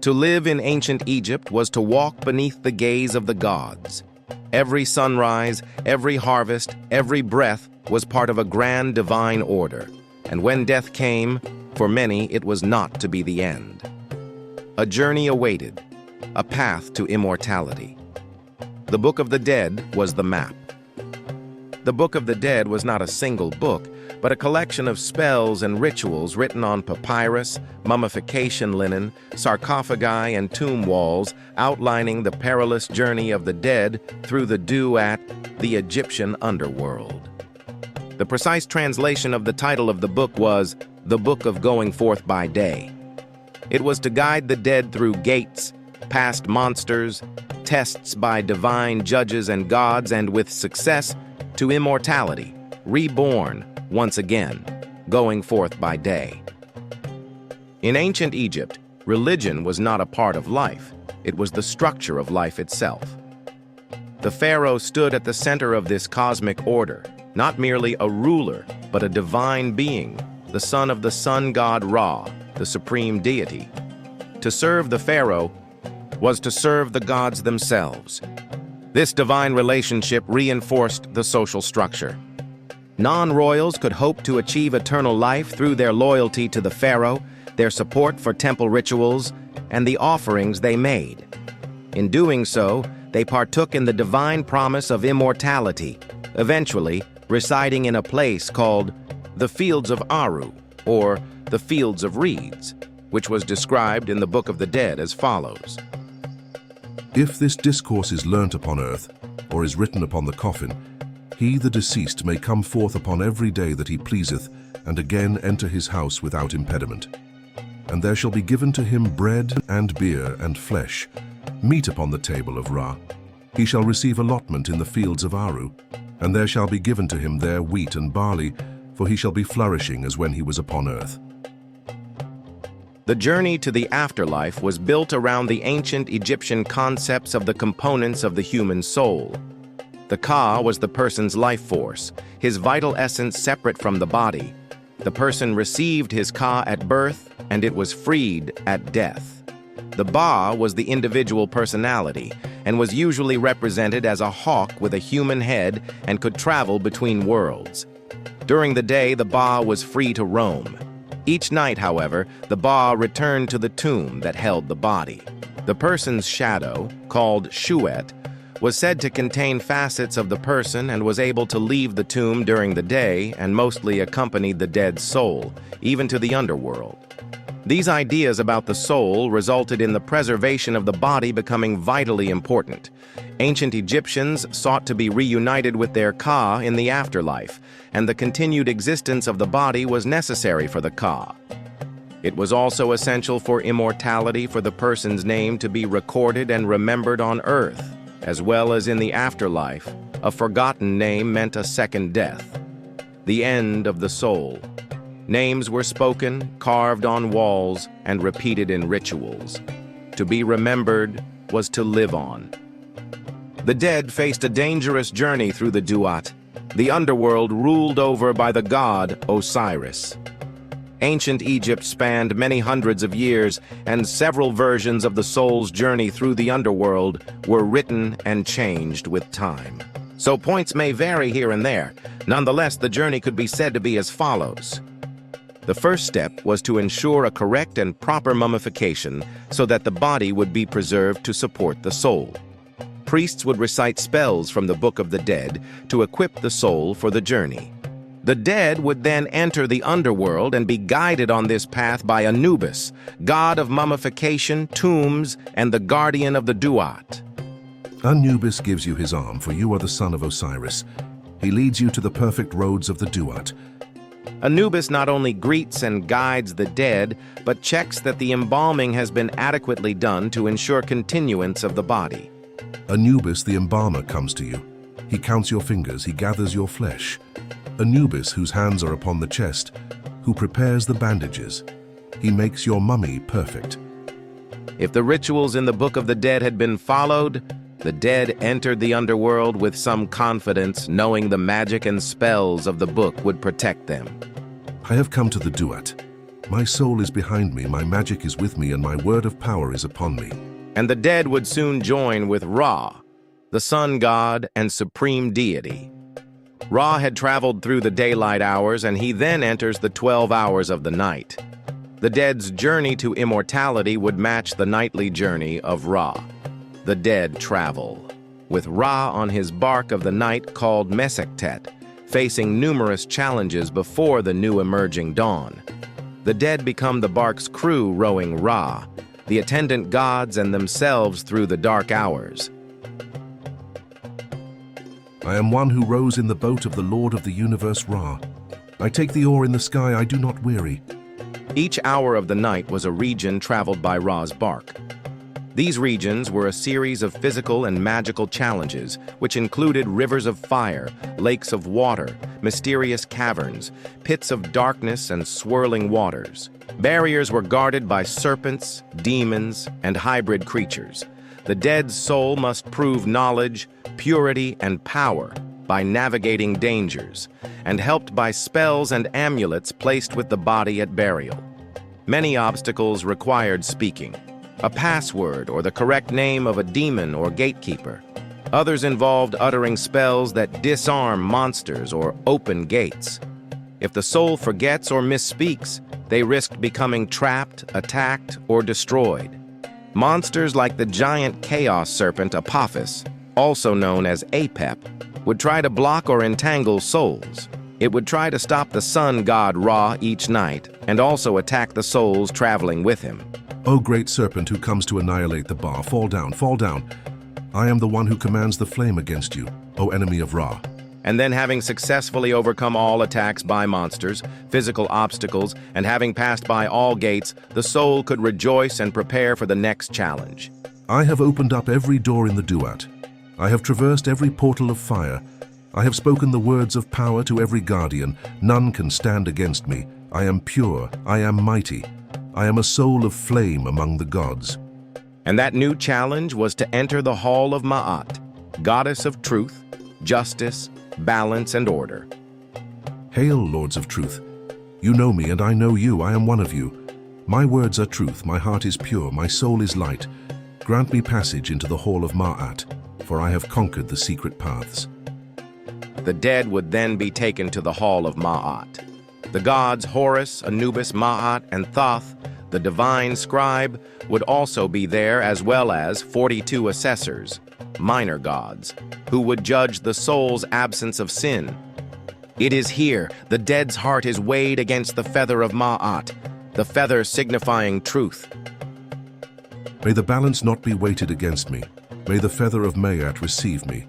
To live in ancient Egypt was to walk beneath the gaze of the gods. Every sunrise, every harvest, every breath was part of a grand divine order. And when death came, for many it was not to be the end. A journey awaited, a path to immortality. The Book of the Dead was the map. The Book of the Dead was not a single book, but a collection of spells and rituals written on papyrus, mummification linen, sarcophagi, and tomb walls, outlining the perilous journey of the dead through the Duat, the Egyptian underworld. The precise translation of the title of the book was The Book of Going Forth by Day. It was to guide the dead through gates, past monsters, tests by divine judges and gods, and with success, to immortality, reborn once again, going forth by day. In ancient Egypt, religion was not a part of life. It was the structure of life itself. The pharaoh stood at the center of this cosmic order, not merely a ruler, but a divine being, the son of the sun god Ra, the supreme deity. To serve the pharaoh was to serve the gods themselves. This divine relationship reinforced the social structure. Non-royals could hope to achieve eternal life through their loyalty to the pharaoh, their support for temple rituals, and the offerings they made. In doing so, they partook in the divine promise of immortality, eventually residing in a place called the Fields of Aru, or the Fields of Reeds, which was described in the Book of the Dead as follows. If this discourse is learnt upon earth, or is written upon the coffin, he, the deceased, may come forth upon every day that he pleaseth, and again enter his house without impediment. And there shall be given to him bread and beer and flesh, meat upon the table of Ra. He shall receive allotment in the fields of Aru, and there shall be given to him there wheat and barley, for he shall be flourishing as when he was upon earth. The journey to the afterlife was built around the ancient Egyptian concepts of the components of the human soul. The Ka was the person's life force, his vital essence separate from the body. The person received his Ka at birth, and it was freed at death. The Ba was the individual personality, and was usually represented as a hawk with a human head and could travel between worlds. During the day, the Ba was free to roam. Each night, however, the Ba returned to the tomb that held the body. The person's shadow, called Shuet, was said to contain facets of the person and was able to leave the tomb during the day and mostly accompanied the dead's soul, even to the underworld. These ideas about the soul resulted in the preservation of the body becoming vitally important. Ancient Egyptians sought to be reunited with their Ka in the afterlife, and the continued existence of the body was necessary for the Ka. It was also essential for immortality for the person's name to be recorded and remembered on earth, as well as in the afterlife. A forgotten name meant a second death, the end of the soul. Names were spoken, carved on walls, and repeated in rituals. To be remembered was to live on. The dead faced a dangerous journey through the Duat, the underworld ruled over by the god Osiris. Ancient Egypt spanned many hundreds of years, and several versions of the soul's journey through the underworld were written and changed with time. So points may vary here and there. Nonetheless, the journey could be said to be as follows. The first step was to ensure a correct and proper mummification so that the body would be preserved to support the soul. Priests would recite spells from the Book of the Dead to equip the soul for the journey. The dead would then enter the underworld and be guided on this path by Anubis, god of mummification, tombs, and the guardian of the Duat. Anubis gives you his arm, for you are the son of Osiris. He leads you to the perfect roads of the Duat. Anubis not only greets and guides the dead, but checks that the embalming has been adequately done to ensure continuance of the body. Anubis, the embalmer, comes to you. He counts your fingers, he gathers your flesh. Anubis, whose hands are upon the chest, who prepares the bandages. He makes your mummy perfect. If the rituals in the Book of the Dead had been followed, the dead entered the underworld with some confidence, knowing the magic and spells of the book would protect them. I have come to the Duat. My soul is behind me, my magic is with me, and my word of power is upon me. And the dead would soon join with Ra, the sun god and supreme deity. Ra had traveled through the daylight hours, and he then enters the 12 hours of the night. The dead's journey to immortality would match the nightly journey of Ra. The dead travel, with Ra on his bark of the night called Mesektet, facing numerous challenges before the new emerging dawn. The dead become the bark's crew rowing Ra, the attendant gods and themselves through the dark hours. I am one who rows in the boat of the Lord of the universe Ra. I take the oar in the sky, I do not weary. Each hour of the night was a region traveled by Ra's bark. These regions were a series of physical and magical challenges, which included rivers of fire, lakes of water, mysterious caverns, pits of darkness, and swirling waters. Barriers were guarded by serpents, demons, and hybrid creatures. The dead's soul must prove knowledge, purity, and power by navigating dangers, and helped by spells and amulets placed with the body at burial. Many obstacles required speaking, a password or the correct name of a demon or gatekeeper. Others involved uttering spells that disarm monsters or open gates. If the soul forgets or misspeaks, they risked becoming trapped, attacked, or destroyed. Monsters like the giant chaos serpent Apophis, also known as Apep, would try to block or entangle souls. It would try to stop the sun god Ra each night and also attack the souls traveling with him. O great serpent who comes to annihilate the bar, fall down, fall down. I am the one who commands the flame against you, O enemy of Ra. And then, having successfully overcome all attacks by monsters, physical obstacles, and having passed by all gates, the soul could rejoice and prepare for the next challenge. I have opened up every door in the Duat. I have traversed every portal of fire. I have spoken the words of power to every guardian. None can stand against me. I am pure. I am mighty. I am a soul of flame among the gods. And that new challenge was to enter the Hall of Ma'at, goddess of truth, justice, balance, and order. Hail, lords of truth. You know me and I know you. I am one of you. My words are truth. My heart is pure. My soul is light. Grant me passage into the Hall of Ma'at, for I have conquered the secret paths. The dead would then be taken to the Hall of Ma'at. The gods Horus, Anubis, Ma'at, and Thoth, the divine scribe, would also be there, as well as 42 assessors, minor gods, who would judge the soul's absence of sin. It is here the dead's heart is weighed against the feather of Ma'at, the feather signifying truth. May the balance not be weighted against me. May the feather of Ma'at receive me.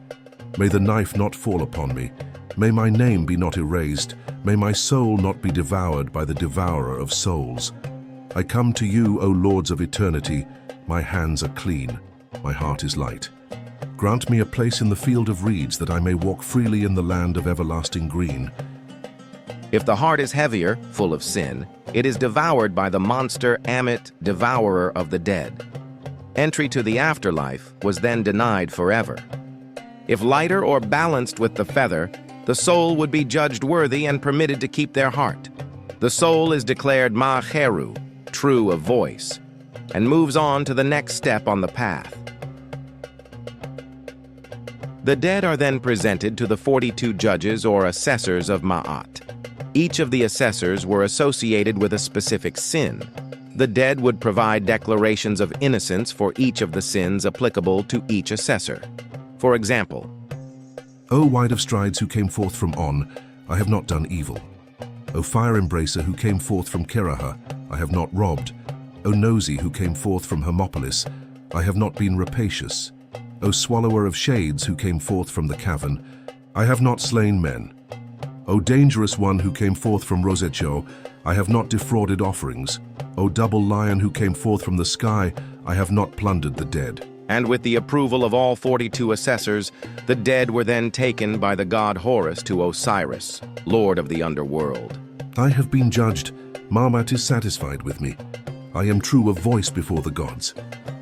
May the knife not fall upon me. May my name be not erased. May my soul not be devoured by the devourer of souls. I come to you, O lords of eternity. My hands are clean. My heart is light. Grant me a place in the field of reeds that I may walk freely in the land of everlasting green. If the heart is heavier, full of sin, it is devoured by the monster Amit, devourer of the dead. Entry to the afterlife was then denied forever. If lighter or balanced with the feather, the soul would be judged worthy and permitted to keep their heart. The soul is declared Ma'cheru, true of voice, and moves on to the next step on the path. The dead are then presented to the 42 judges or assessors of Ma'at. Each of the assessors were associated with a specific sin. The dead would provide declarations of innocence for each of the sins applicable to each assessor. For example, O wide of strides who came forth from On, I have not done evil. O fire embracer who came forth from Keraha, I have not robbed. O nosy who came forth from Hermopolis, I have not been rapacious. O swallower of shades who came forth from the cavern, I have not slain men. O dangerous one who came forth from Rosetjo, I have not defrauded offerings. O double lion who came forth from the sky, I have not plundered the dead. And with the approval of all 42 assessors, the dead were then taken by the god Horus to Osiris, lord of the underworld. I have been judged. Ma'at is satisfied with me. I am true of voice before the gods.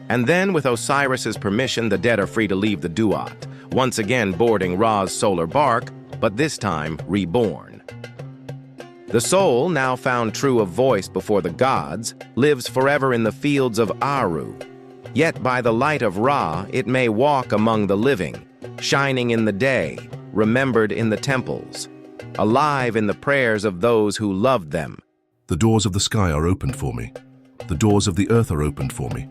And then, with Osiris's permission, the dead are free to leave the Duat, once again boarding Ra's solar bark, but this time reborn. The soul, now found true of voice before the gods, lives forever in the fields of Aru. Yet by the light of Ra it may walk among the living, shining in the day, remembered in the temples, alive in the prayers of those who loved them. The doors of the sky are opened for me. The doors of the earth are opened for me.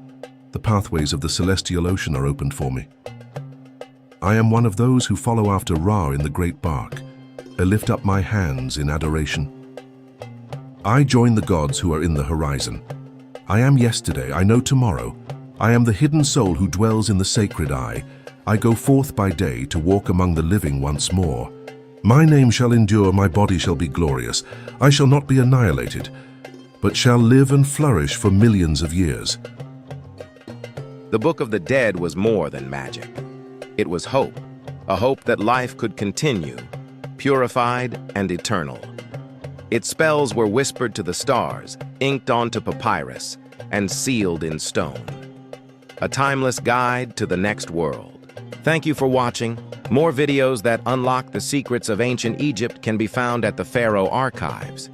The pathways of the celestial ocean are opened for me. I am one of those who follow after Ra in the great bark. I lift up my hands in adoration. I join the gods who are in the horizon. I am yesterday, I know tomorrow. I am the hidden soul who dwells in the sacred eye. I go forth by day to walk among the living once more. My name shall endure, my body shall be glorious. I shall not be annihilated, but shall live and flourish for millions of years. The Book of the Dead was more than magic. It was hope, a hope that life could continue, purified and eternal. Its spells were whispered to the stars, inked onto papyrus, and sealed in stone. A timeless guide to the next world. Thank you for watching. More videos that unlock the secrets of ancient Egypt can be found at the Pharaoh Archives.